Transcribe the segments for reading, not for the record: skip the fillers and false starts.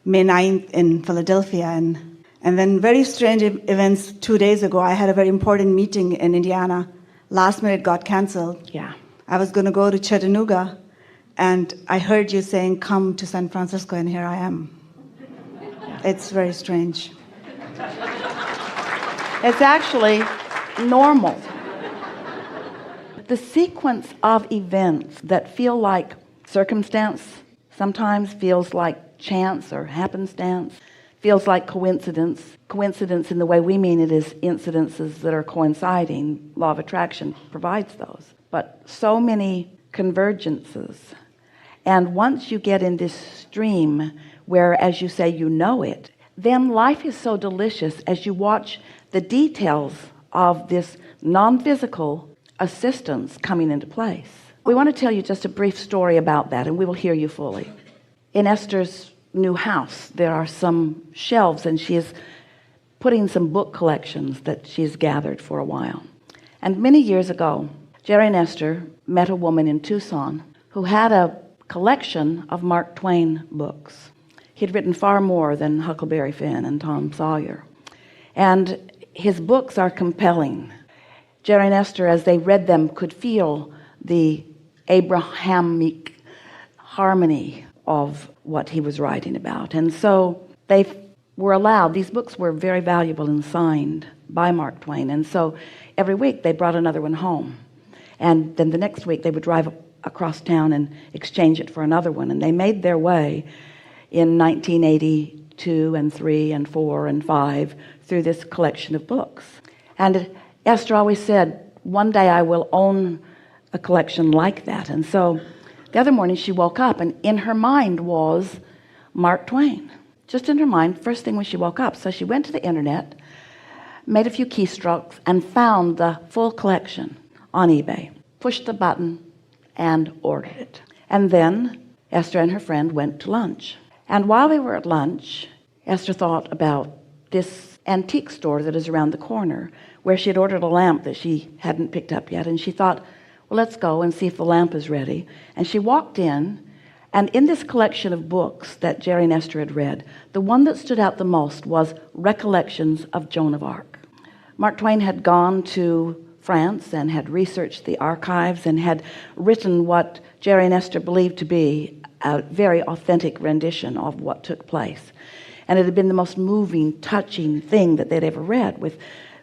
May 9th in Philadelphia. And then very strange events 2 days ago. I had a very important meeting in Indiana. Last minute got canceled. Yeah. I was going to go to Chattanooga, and I heard you saying, come to San Francisco, and here I am. It's very strange. It's actually normal. The sequence of events that feel like circumstance sometimes feels like chance or happenstance, feels like coincidence. Coincidence in the way we mean it is incidences that are coinciding. Law of attraction provides those. But so many convergences. And once you get in this stream where, as you say, you know it, then life is so delicious as you watch the details of this non-physical assistance coming into place. We want to tell you just a brief story about that, and we will hear you fully. In Esther's new house, there are some shelves, and she is putting some book collections that she's gathered for a while. And many years ago, Jerry and Esther met a woman in Tucson who had a collection of Mark Twain books. He'd written far more than Huckleberry Finn and Tom Sawyer. And his books are compelling. Jerry and Esther, as they read them, could feel the Abrahamic harmony of what he was writing about. And so they were allowed, these books were very valuable and signed by Mark Twain. And so every week they brought another one home. And then the next week they would drive across town and exchange it for another one. And they made their way in 1982 and 3 and 4 and 5 through this collection of books. And Esther always said, one day I will own a collection like that. And so the other morning she woke up, and in her mind was Mark Twain. Just in her mind, first thing when she woke up. So she went to the internet, made a few keystrokes, and found the full collection on eBay, pushed the button, and ordered it. And then Esther and her friend went to lunch. And while they were at lunch, Esther thought about this antique store that is around the corner, where she had ordered a lamp that she hadn't picked up yet. And she thought, well, let's go and see if the lamp is ready. And she walked in, and in this collection of books that Jerry and Esther had read, the one that stood out the most was Recollections of Joan of Arc. Mark Twain had gone to France and had researched the archives and had written what Jerry and Esther believed to be a very authentic rendition of what took place. And it had been the most moving, touching thing that they'd ever read, with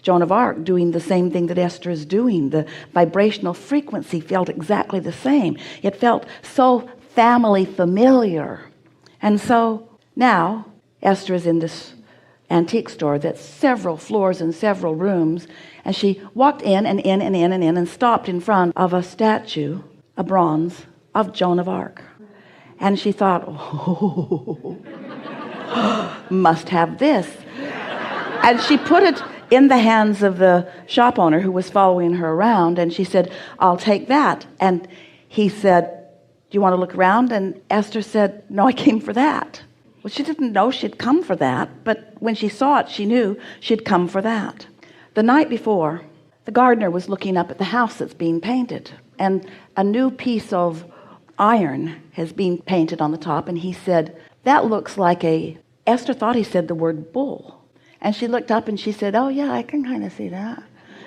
Joan of Arc doing the same thing that Esther is doing. The vibrational frequency felt exactly the same. It felt so family familiar. And so now Esther is in this antique store that's several floors and several rooms, and she walked in and in and in and in and stopped in front of a statue, a bronze, of Joan of Arc. And she thought, oh, must have this. And she put it in the hands of the shop owner who was following her around, and she said, I'll take that. And he said, do you want to look around? And Esther said, no, I came for that. Well, she didn't know she'd come for that, but when she saw it, she knew she'd come for that. The night before, the gardener was looking up at the house that's being painted, and a new piece of iron has been painted on the top, and he said, that looks like Esther thought he said the word bull. And she looked up and she said, oh yeah, I can kind of see that.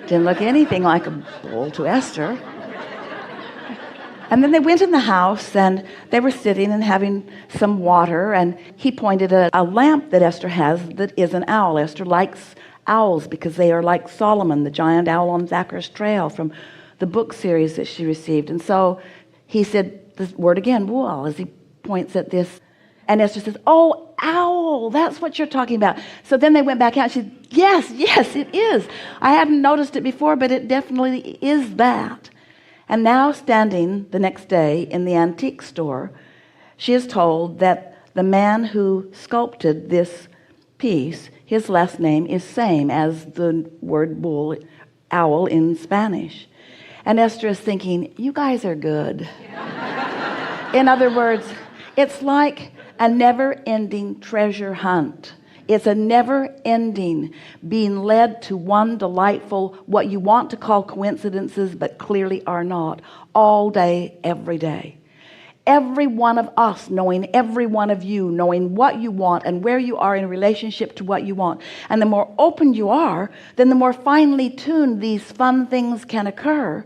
Didn't look anything like a bull to Esther. And then they went in the house, and they were sitting and having some water, and he pointed at a lamp that Esther has that is an owl. Esther likes owls because they are like Solomon, the giant owl on Thacker's Trail, from the book series that she received. And so he said the word again, bull, as he points at this. And Esther says, oh, owl, that's what you're talking about. So then they went back out. She said, yes, it is. I hadn't noticed it before, but it definitely is that. And now, standing the next day in the antique store, she is told that the man who sculpted this piece, his last name is same as the word bull, owl in Spanish. And Esther is thinking, you guys are good. In other words, it's like a never-ending treasure hunt. It's a never-ending being led to one delightful, what you want to call coincidences, but clearly are not, all day, every day. every one of us knowing every one of you, knowing what you want and where you are in relationship to what you want. And the more open you are, then the more finely tuned these fun things can occur,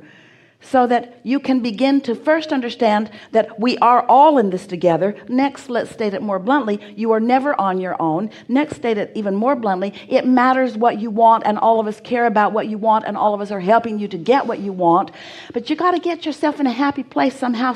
so that you can begin to first understand that we are all in this together. Next, let's state it more bluntly, you are never on your own. Next, state it even more bluntly, it matters what you want, and all of us care about what you want, and all of us are helping you to get what you want. But you got to get yourself in a happy place somehow,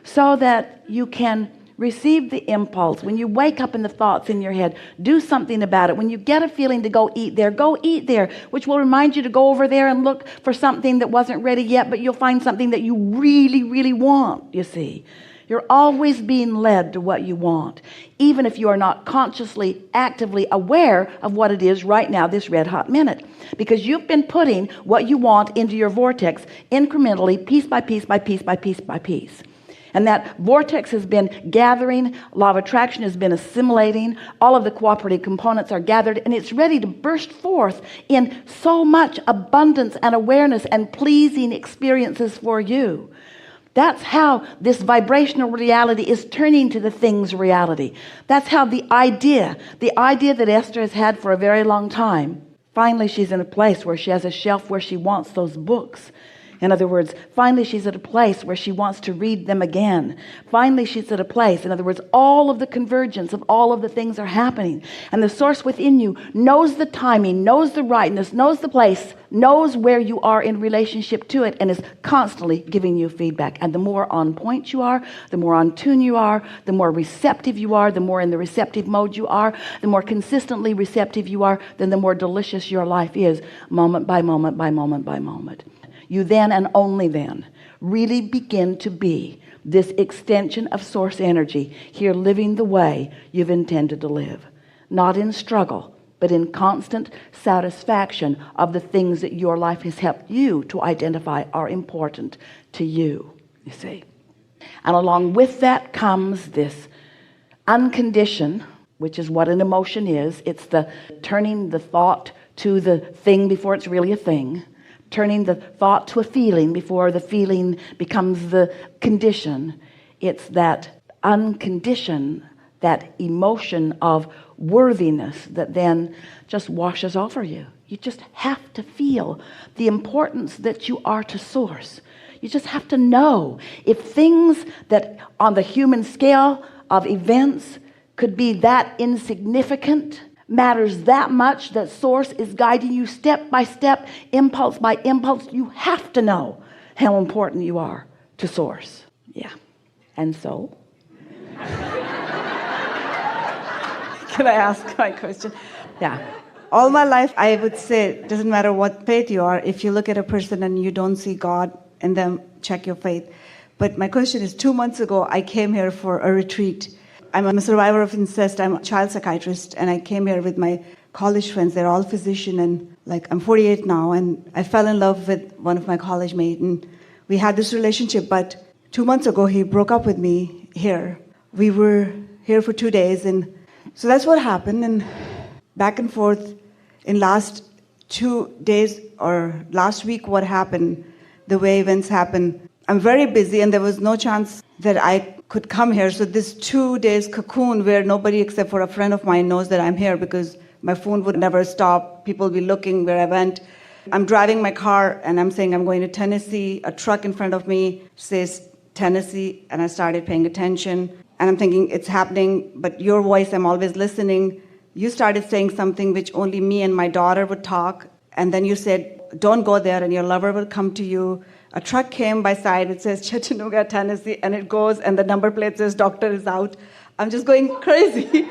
so that you can receive the impulse. When you wake up in the thoughts in your head, do something about it. When you get a feeling to go eat there, which will remind you to go over there and look for something that wasn't ready yet, but you'll find something that you really, really want, you see. You're always being led to what you want, even if you are not consciously, actively aware of what it is right now, this red hot minute, because you've been putting what you want into your vortex incrementally, piece by piece by piece by piece by piece. And that vortex has been gathering, law of attraction has been assimilating, all of the cooperative components are gathered, and it's ready to burst forth in so much abundance and awareness and pleasing experiences for you. That's how this vibrational reality is turning to the thing's reality. That's how the idea that Esther has had for a very long time, finally she's in a place where she has a shelf where she wants those books. In other words, finally she's at a place where she wants to read them again. Finally she's at a place, in other words, all of the convergence of all of the things are happening. And the source within you knows the timing, knows the rightness, knows the place, knows where you are in relationship to it, and is constantly giving you feedback. And the more on point you are, the more on tune you are, the more receptive you are, the more in the receptive mode you are, the more consistently receptive you are, then the more delicious your life is, moment by moment by moment by moment. You then, and only then, really begin to be this extension of source energy here, living the way you've intended to live, not in struggle, but in constant satisfaction of the things that your life has helped you to identify are important to you, you see. And along with that comes this unconditioned, which is what an emotion is. It's the turning the thought to the thing before it's really a thing, turning the thought to a feeling before the feeling becomes the condition. It's that unconditioned, that emotion of worthiness that then just washes over you. You just have to feel the importance that you are to source. You just have to know if things that on the human scale of events could be that insignificant, matters that much, that source is guiding you step by step, impulse by impulse, you have to know how important you are to source. Yeah. And so Can I ask my question? yeah. All my life, I would say, it doesn't matter what faith you are, if you look at a person and you don't see God in them, check your faith. But my question is, 2 months ago, I came here for a retreat. I'm a survivor of incest. I'm a child psychiatrist, and I came here with my college friends. They're all physicians, and I'm 48 now, and I fell in love with one of my college mates, and we had this relationship. But 2 months ago, he broke up with me here. We were here for 2 days, and so that's what happened. And back and forth in last 2 days or last week, what happened, the way events happened. I'm very busy, and there was no chance that I could come here. So this 2 days cocoon where nobody except for a friend of mine knows that I'm here, because my phone would never stop. People would be looking where I went. I'm driving my car and I'm saying I'm going to Tennessee. A truck in front of me says Tennessee, and I started paying attention. And I'm thinking it's happening, but your voice, I'm always listening. You started saying something which only me and my daughter would talk. And then you said, don't go there and your lover will come to you. A truck came by side, it says Chattanooga, Tennessee, and it goes, and the number plate says doctor is out. I'm just going crazy.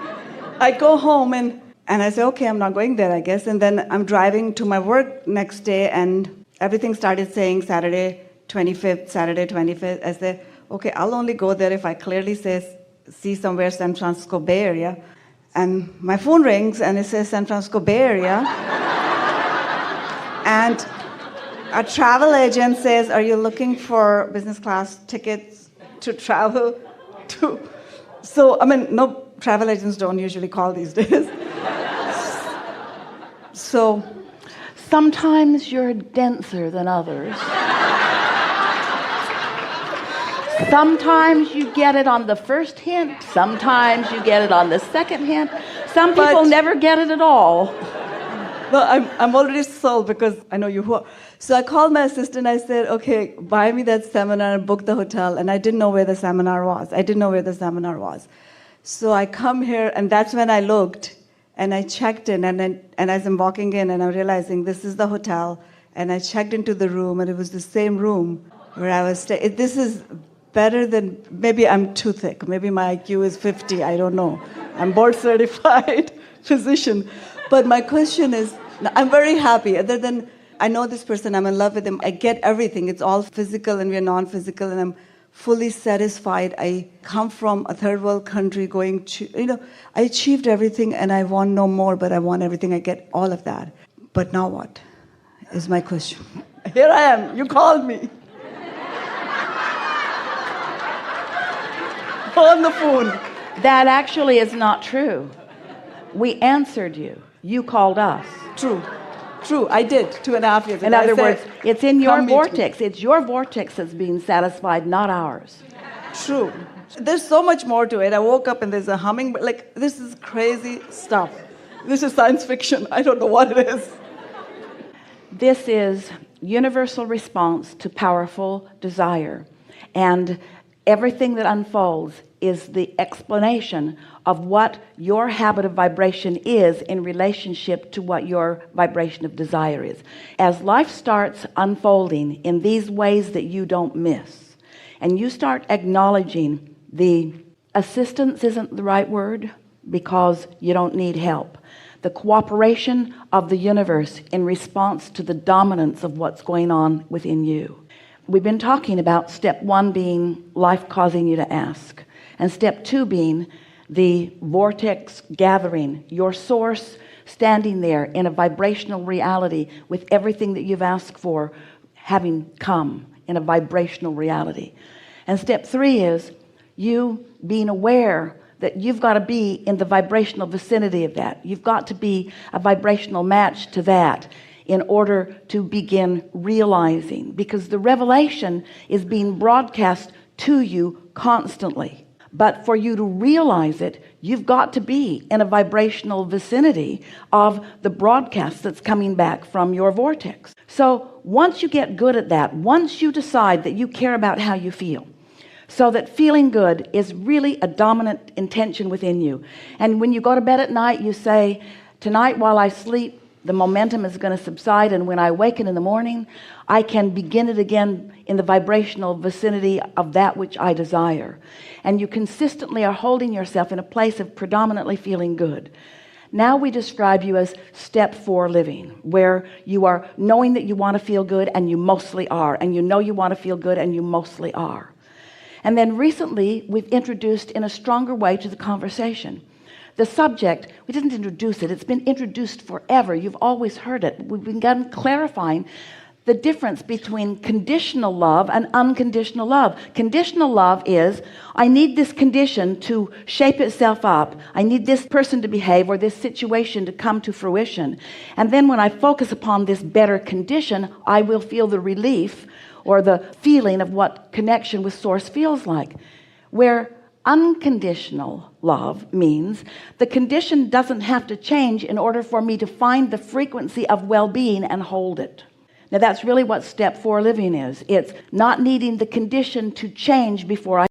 I go home and I say, okay, I'm not going there, I guess. And then I'm driving to my work next day, and everything started saying Saturday 25th, Saturday 25th. I say, okay, I'll only go there if I clearly see somewhere San Francisco Bay Area. And my phone rings, and it says San Francisco Bay Area. And a travel agent says, are you looking for business class tickets to travel to? So, no, travel agents don't usually call these days. So, sometimes you're denser than others. Sometimes you get it on the first hint. Sometimes you get it on the second hint. Some people never get it at all. No, I'm already sold because I know you who are. So I called my assistant. I said, okay, buy me that seminar and book the hotel. And I didn't know where the seminar was. So I come here, and that's when I looked, and I checked in. And as I'm walking in, and I'm realizing this is the hotel. And I checked into the room, and it was the same room where I was staying. This is better than, maybe I'm too thick. Maybe my IQ is 50. I don't know. I'm board certified physician. But my question is, I'm very happy. Other than I know this person, I'm in love with him. I get everything. It's all physical and we're non-physical, and I'm fully satisfied. I come from a third world country going to, I achieved everything and I want no more, but I want everything. I get all of that. But now what is my question? Here I am. You called me. On the phone. That actually is not true. We answered you. You called us. True. I did 2.5 years ago. In other words, it's in your vortex. It's your vortex that's being satisfied, not ours. True. There's so much more to it. I woke up and there's a humming. Like, this is crazy stuff. This is science fiction. I don't know what it is. This is universal response to powerful desire. And everything that unfolds is the explanation of what your habit of vibration is in relationship to what your vibration of desire is. As life starts unfolding in these ways that you don't miss, and you start acknowledging the assistance isn't the right word because you don't need help, the cooperation of the universe in response to the dominance of what's going on within you. We've been talking about step 1 being life causing you to ask, and step 2 being the vortex gathering, your source standing there in a vibrational reality with everything that you've asked for having come in a vibrational reality. And step 3 is you being aware that you've got to be in the vibrational vicinity of that. You've got to be a vibrational match to that in order to begin realizing, because the revelation is being broadcast to you constantly. But for you to realize it, you've got to be in a vibrational vicinity of the broadcast that's coming back from your vortex. So once you get good at that, once you decide that you care about how you feel, so that feeling good is really a dominant intention within you, and when you go to bed at night, you say, tonight while I sleep, the momentum is going to subside, and when I awaken in the morning, I can begin it again in the vibrational vicinity of that which I desire. And you consistently are holding yourself in a place of predominantly feeling good. Now we describe you as step 4 living, where you are knowing that you want to feel good, and you mostly are, and you know you want to feel good, and you mostly are. And then recently we've introduced in a stronger way to the conversation the subject. We didn't introduce it. It's been introduced forever. You've always heard it. We've begun clarifying the difference between conditional love and unconditional love. Conditional love is, I need this condition to shape itself up. I need this person to behave or this situation to come to fruition. And then when I focus upon this better condition, I will feel the relief or the feeling of what connection with source feels like. Where unconditional love means the condition doesn't have to change in order for me to find the frequency of well-being and hold it. Now that's really what step 4 living is. It's not needing the condition to change before I